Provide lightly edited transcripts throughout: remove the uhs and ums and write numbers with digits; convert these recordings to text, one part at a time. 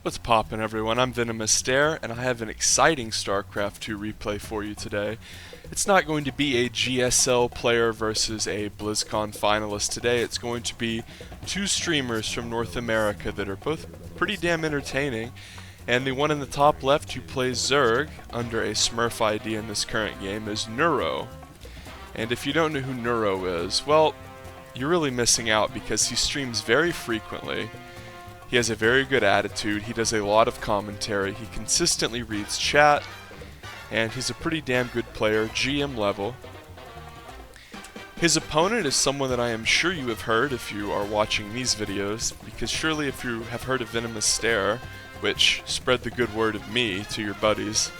What's poppin', everyone? I'm Venomous Stare, and I have an exciting StarCraft 2 replay for you today. It's not going to be a GSL player versus a BlizzCon finalist today. It's going to be two streamers from North America that are both pretty damn entertaining. And the one in the top left who plays Zerg under a Smurf ID in this current game is Neuro. And if you don't know who Neuro is, well, you're really missing out because he streams very frequently. He has a very good attitude, he does a lot of commentary, he consistently reads chat, and he's a pretty damn good player, GM level. His opponent is someone that I am sure you have heard if you are watching these videos, because surely if you have heard of Venomous Stare, which spread the good word of me to your buddies,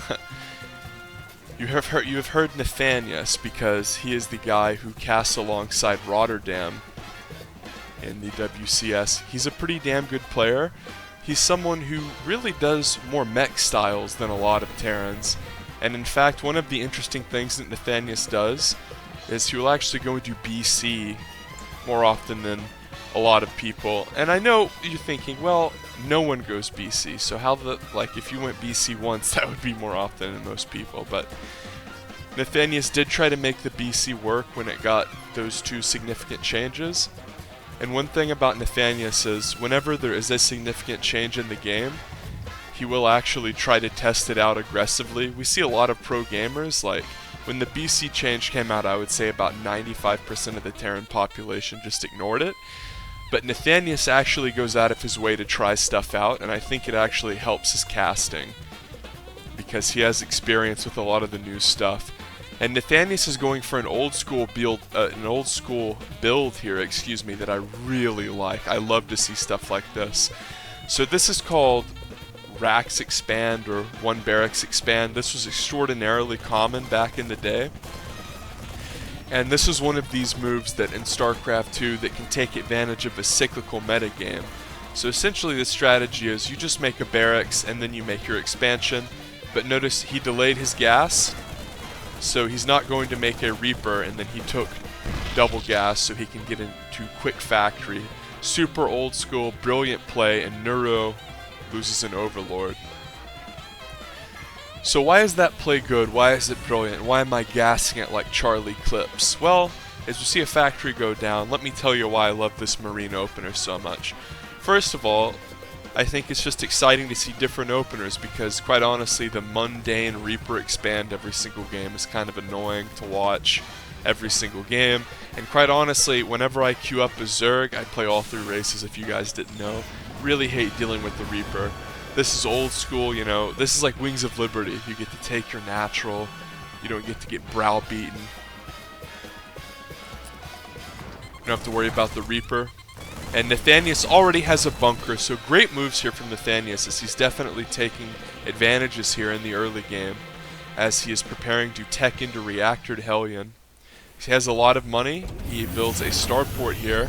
you have heard Nathanias, because he is the guy who casts alongside Rotterdam in the WCS. He's a pretty damn good player. He's someone who really does more mech styles than a lot of Terrans. And in fact, one of the interesting things that Nathanias does is he will actually go into BC more often than a lot of people. And I know you're thinking, well, no one goes BC, so if you went BC once, that would be more often than most people. But Nathanias did try to make the BC work when it got those two significant changes. And one thing about Nathanias is, whenever there is a significant change in the game, he will actually try to test it out aggressively. We see a lot of pro gamers, like, when the BC change came out, I would say about 95% of the Terran population just ignored it. But Nathanias actually goes out of his way to try stuff out, and I think it actually helps his casting, because he has experience with a lot of the new stuff. And Nathanias is going for an old school build here, that I really like. I love to see stuff like this. So this is called Racks Expand or One Barracks Expand. This was extraordinarily common back in the day. And this is one of these moves that in StarCraft 2 that can take advantage of a cyclical metagame. So essentially the strategy is you just make a barracks and then you make your expansion. But notice he delayed his gas. So he's not going to make a Reaper, and then he took double gas so he can get into quick factory. Super old school, brilliant play, and Neuro loses an Overlord. So why is that play good? Why is it brilliant? Why am I gassing it like Charlie Clips? Well, as you see a factory go down, let me tell you why I love this Marine opener so much. First of all, I think it's just exciting to see different openers because, quite honestly, the mundane Reaper expand every single game is kind of annoying to watch every single game. And quite honestly, whenever I queue up a Zerg, I play all three races if you guys didn't know. Really hate dealing with the Reaper. This is old school, you know, this is like Wings of Liberty. You get to take your natural, you don't get to get browbeaten. You don't have to worry about the Reaper. And Nathanias already has a bunker, so great moves here from Nathanias as he's definitely taking advantages here in the early game as he is preparing to tech into Reactor to Hellion. He has a lot of money, he builds a starport here.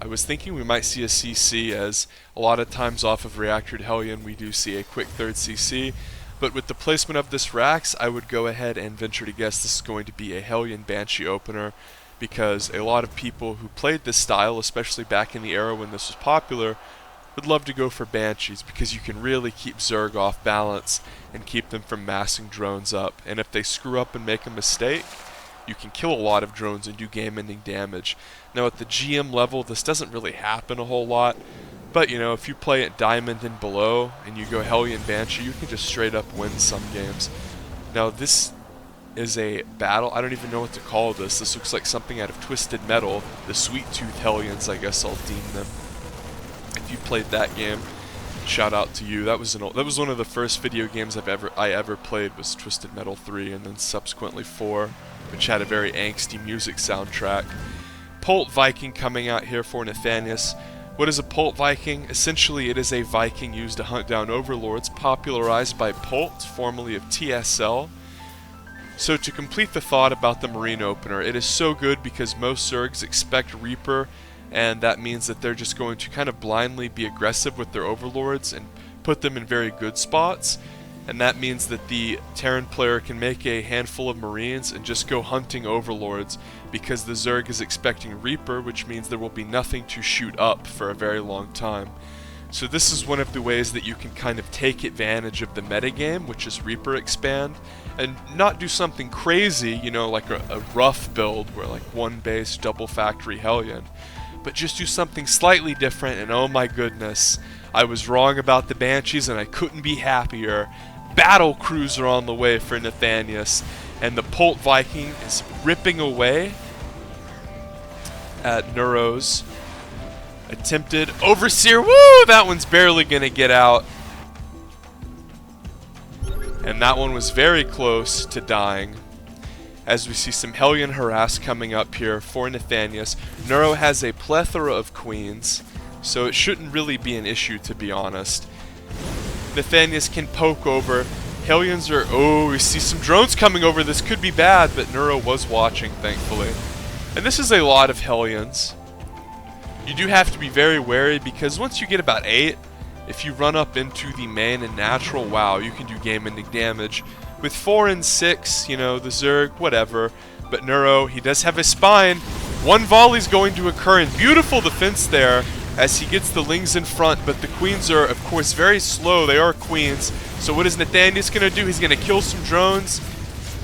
I was thinking we might see a CC as a lot of times off of Reactor to Hellion we do see a quick third CC, but with the placement of this Rax I would go ahead and venture to guess this is going to be a Hellion Banshee opener, because a lot of people who played this style, especially back in the era when this was popular, would love to go for Banshees because you can really keep Zerg off balance and keep them from massing drones up. And if they screw up and make a mistake, you can kill a lot of drones and do game-ending damage. Now at the GM level, this doesn't really happen a whole lot, but you know, if you play at Diamond and below and you go Hellion Banshee, you can just straight up win some games. Now this is a battle. I don't even know what to call this. This looks like something out of Twisted Metal. The Sweet Tooth Hellions, I guess I'll deem them. If you played that game, shout out to you. That was one of the first video games I ever played was Twisted Metal 3, and then subsequently 4, which had a very angsty music soundtrack. Pult Viking coming out here for Nathanias. What is a Pult Viking? Essentially, it is a Viking used to hunt down overlords, popularized by Pult, formerly of TSL. So to complete the thought about the Marine opener, it is so good because most Zergs expect Reaper, and that means that they're just going to kind of blindly be aggressive with their overlords and put them in very good spots. And that means that the Terran player can make a handful of Marines and just go hunting overlords because the Zerg is expecting Reaper, which means there will be nothing to shoot up for a very long time. So this is one of the ways that you can kind of take advantage of the metagame, which is Reaper Expand, and not do something crazy, you know, like a rough build where like one base, double factory Hellion, but just do something slightly different. And oh my goodness, I was wrong about the Banshees and I couldn't be happier. Battle Cruiser on the way for Nathanias, and the Pult Viking is ripping away at Neuro's attempted Overseer. Woo! That one's barely gonna get out. And that one was very close to dying. As we see some Hellion harass coming up here for Nathanias. Neuro has a plethora of queens, so it shouldn't really be an issue, to be honest. Nathanias can poke over. Hellions are... oh, we see some drones coming over. This could be bad, but Neuro was watching, thankfully. And this is a lot of Hellions. You do have to be very wary, because once you get about 8, if you run up into the main and natural, wow, you can do game-ending damage. With 4 and 6, you know, the Zerg, whatever. But Neuro, he does have a spine. One volley's going to occur, and beautiful defense there as he gets the Lings in front, but the Queens are, of course, very slow. They are Queens. So what is Nathanias going to do? He's going to kill some drones,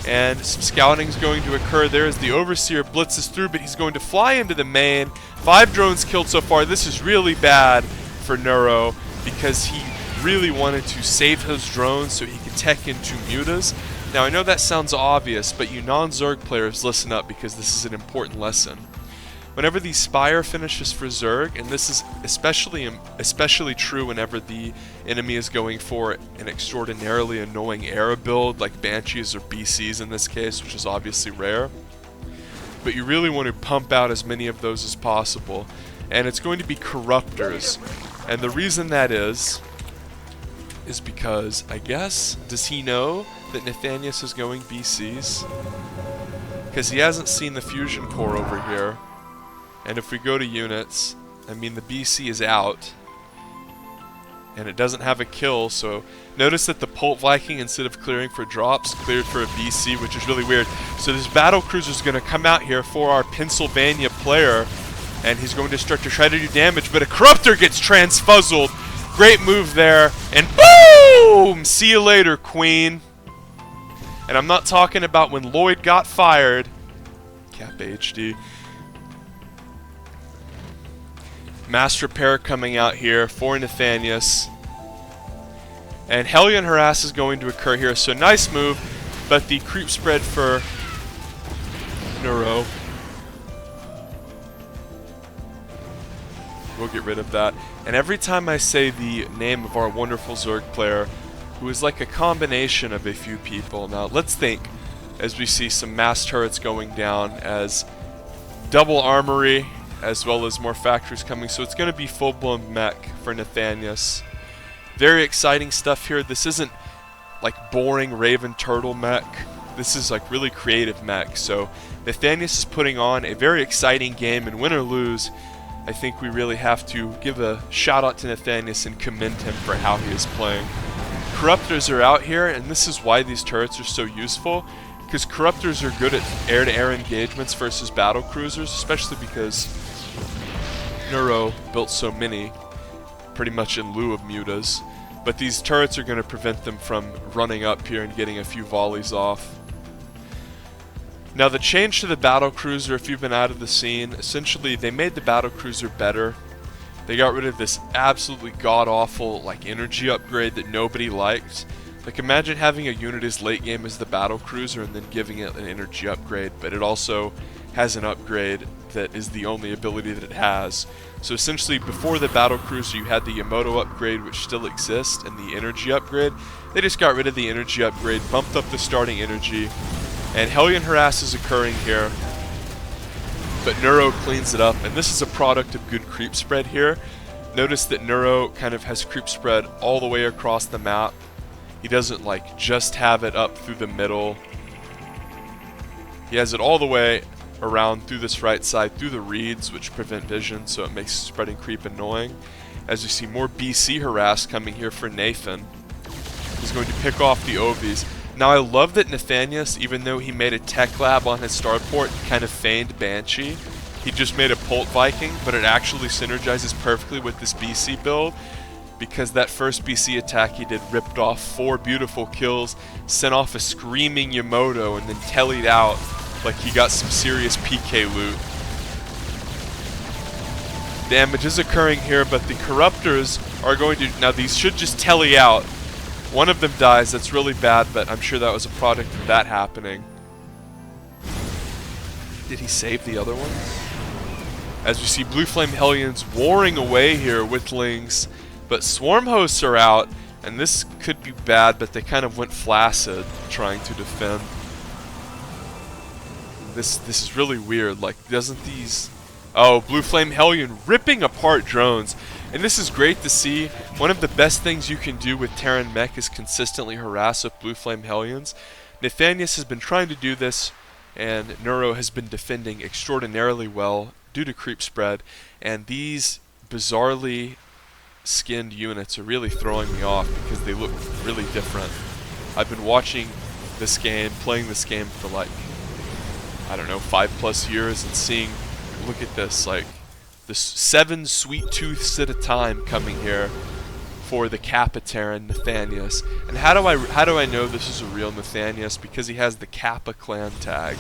and some scouting is going to occur. There is the Overseer blitzes through, but he's going to fly into the main. 5 drones killed so far. This is really bad for Neuro, because he really wanted to save his drones so he could tech into mutas. Now I know that sounds obvious, but you non-Zerg players, listen up, because this is an important lesson. Whenever the Spire finishes for Zerg, and this is especially true whenever the enemy is going for an extraordinarily annoying era build, like Banshees or BCs in this case, which is obviously rare, but you really want to pump out as many of those as possible, and it's going to be Corruptors. And the reason that is because, I guess, does he know that Nathanias is going BCs? Because he hasn't seen the Fusion Core over here. And if we go to units, I mean, the BC is out. And it doesn't have a kill, so notice that the Pult Viking, instead of clearing for drops, cleared for a BC, which is really weird. So this Battle Cruiser is going to come out here for our Pennsylvania player, and he's going to start to try to do damage, but a Corruptor gets transfuzzled. Great move there, and boom! See you later, Queen. And I'm not talking about when Lloyd got fired. Cap HD. Mass Repair coming out here for Nathanias. And Hellion Harass is going to occur here, so nice move, but the creep spread for Neuro. We'll get rid of that. And every time I say the name of our wonderful Zerg player, who is like a combination of a few people. Now let's think, as we see some mass turrets going down, as double armory, as well as more factories coming. So it's going to be full-blown mech for Nathanias. Very exciting stuff here. This isn't like boring Raven Turtle mech. This is like really creative mech. So Nathanias is putting on a very exciting game, and win or lose, I think we really have to give a shout out to Nathanias and commend him for how he is playing. Corruptors are out here, and this is why these turrets are so useful, because Corruptors are good at air-to-air engagements versus battle cruisers, especially because Neuro built so many, pretty much in lieu of mutas. But these turrets are going to prevent them from running up here and getting a few volleys off. Now the change to the battle cruiser, if you've been out of the scene, essentially they made the battle cruiser better. They got rid of this absolutely god-awful like energy upgrade that nobody liked. Like imagine having a unit as late game as the battle cruiser and then giving it an energy upgrade, but it also has an upgrade that is the only ability that it has. So essentially before the battle cruiser you had the Yamoto upgrade, which still exists, and the energy upgrade. They just got rid of the energy upgrade, bumped up the starting energy, and Hellion Harass is occurring here, but Neuro cleans it up, and this is a product of good creep spread here. Notice that Neuro kind of has creep spread all the way across the map. He doesn't like just have it up through the middle. He has it all the way around through this right side, through the reeds, which prevent vision, so it makes spreading creep annoying. As you see more BC harass coming here for Nathan. He's going to pick off the Ovies. Now I love that Nathanias, even though he made a tech lab on his starport, kind of feigned Banshee. He just made a Pult Viking, but it actually synergizes perfectly with this BC build. because that first BC attack he did ripped off 4 beautiful kills, sent off a screaming Yamoto, and then tellied out like he got some serious PK loot. Damage is occurring here, but the Corruptors are going to... Now these should just telly out. One of them dies, that's really bad, but I'm sure that was a product of that happening. Did he save the other one? As we see Blue Flame Hellions warring away here with Lings, but Swarm Hosts are out, and this could be bad, but they kind of went flaccid trying to defend. This is really weird, like, doesn't these... Oh, Blue Flame Hellion ripping apart drones. And this is great to see. One of the best things you can do with Terran Mech is consistently harass with Blue Flame Hellions. Nathanias has been trying to do this, and Neuro has been defending extraordinarily well due to creep spread. And these bizarrely skinned units are really throwing me off because they look really different. I've been watching this game, playing this game for like, I don't know, 5+ years, and seeing, look at this, like, the 7 sweet tooths at a time coming here for the Kappa Terran Nathanias. And how do I know this is a real Nathanias? Because he has the Kappa clan tag.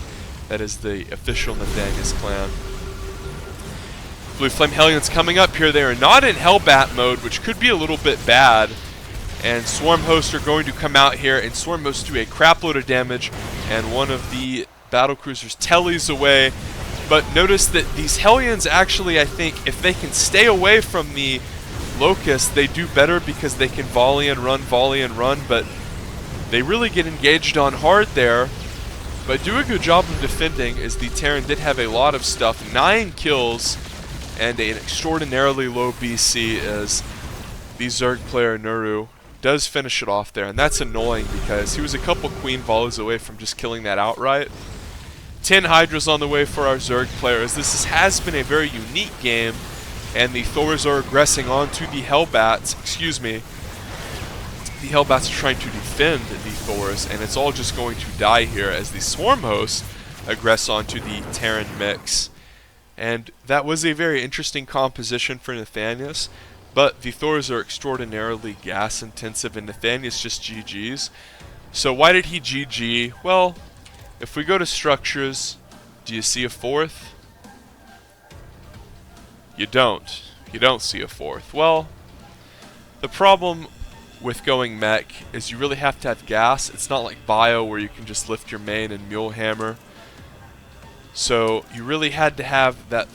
That is the official Nathanias clan. Blue Flame Hellions coming up here. They are not in Hellbat mode, which could be a little bit bad. And Swarm Hosts are going to come out here, and Swarm Hosts do a crapload of damage, and one of the battlecruisers tellies away. But notice that these Hellions actually, I think, if they can stay away from the Locust, they do better because they can volley and run, but they really get engaged on hard there. But do a good job of defending, as the Terran did have a lot of stuff. 9 kills and an extraordinarily low BC, as the Zerg player Neuro does finish it off there. And that's annoying because he was a couple Queen volleys away from just killing that outright. 10 Hydras on the way for our Zerg players. This has been a very unique game, and the Thors are aggressing onto the Hellbats. Excuse me. The Hellbats are trying to defend the Thors, and it's all just going to die here as the Swarm Hosts aggress onto the Terran mix. And that was a very interesting composition for Nathanias, but the Thors are extraordinarily gas intensive, and Nathanias just GG's. So why did he GG? Well, if we go to structures, do you see a 4th? You don't. You don't see a 4th. Well, the problem with going mech is you really have to have gas. It's not like bio where you can just lift your main and mule hammer. So you really had to have that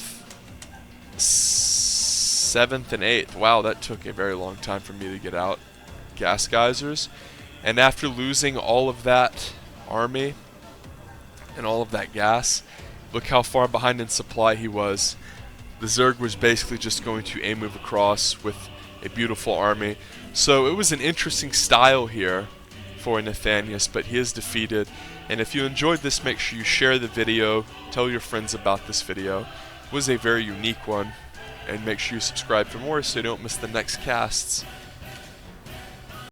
7th and 8th. Wow, that took a very long time for me to get out. Gas geysers. And after losing all of that army and all of that gas, look how far behind in supply he was. The Zerg was basically just going to A-move across with a beautiful army. So it was an interesting style here for Nathanias, but he is defeated. And if you enjoyed this, make sure you share the video, tell your friends about this video. It was a very unique one, and make sure you subscribe for more so you don't miss the next casts.